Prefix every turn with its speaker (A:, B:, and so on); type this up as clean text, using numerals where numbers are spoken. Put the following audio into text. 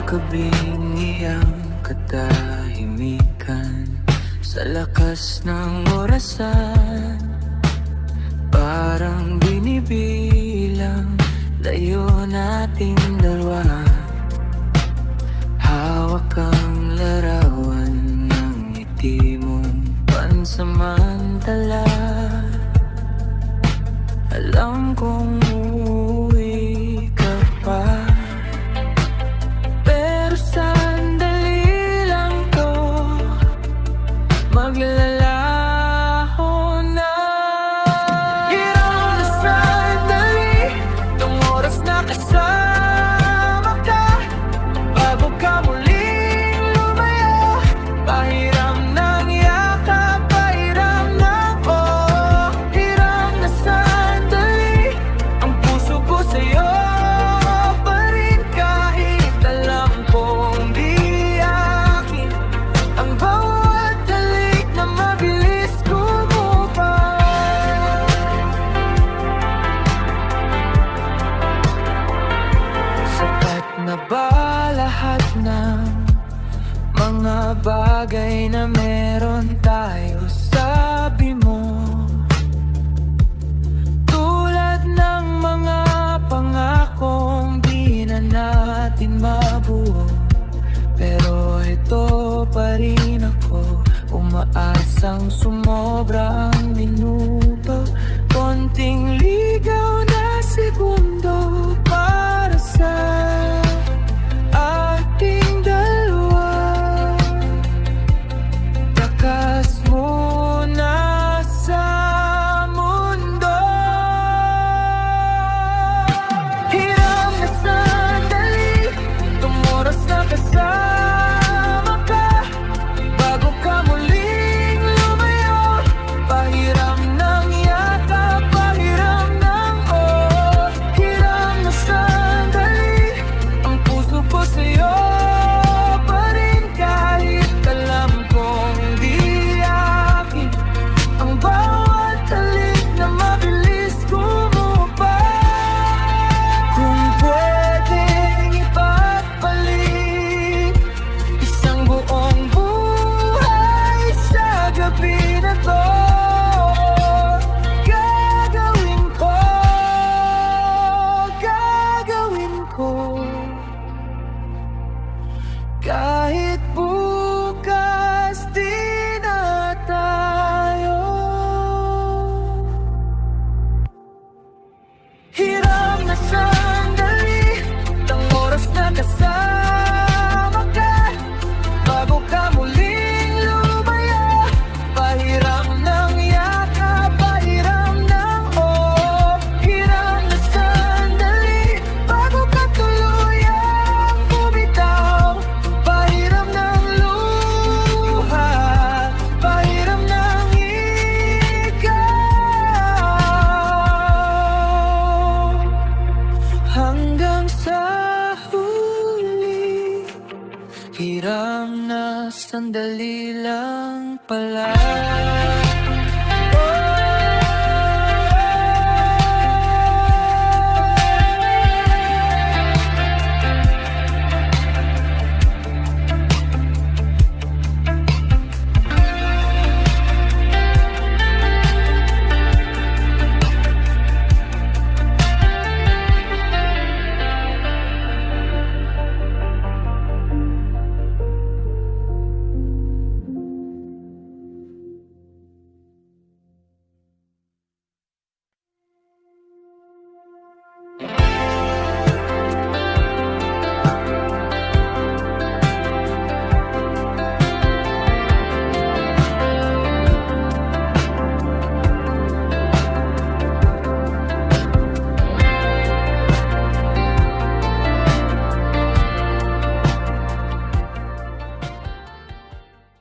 A: gabing iyang katahimikan, sa lakas ng orasan, parang binibilang layo nating dalawa. Hawak ang larawan ng ngiti mong pansamantala. Alam kong uuwi ka pa, pero sandali lang to, maglalaho na. Hirap na sandali, itong oras na kasama ka, bago ka muling lumayo. Pahiram ng yakap, pahiram ng oh. Hirap na sandali, ang puso ko sa'yo pa rin, kahit alam kong di akin ang bawat halik na mabilis kumupal. Sapat na ba lahat ng mga bagay na meron tayo? Sabi mo, tulad ng mga pangakong di na natin mabuo. Pero ito pa rin ako, umaasang sumobra ang minuto. Konting ligaw na segundo para sa ating dalawa. Takas muna sa mundo. Hirap na sandali, itong oras na kasama ka, bago ka muling lumayo. Pahiram ng yakap, pahiram ng oh. Hirap na sandali, ang puso ko sa'yo pa rin, kahit alam kong di akin ang bawat halik na mabilis kumupal. Kung pwedeng ipagpalit isang buong buhay sa gabi na to, gagawin ko, gagawin ko. Kahit bukas di na tayo. Hirap na sandali, itong oras na kasama ka, bago ka muling lumayo. Pahiram ng yakap, pahiram ng oh. Hirap na sandali, bago ka tuluyang bumitaw. Pahiram ng luha, pahiram ng ikaw. Hanggang sa huli, hiram na sandali lang pala.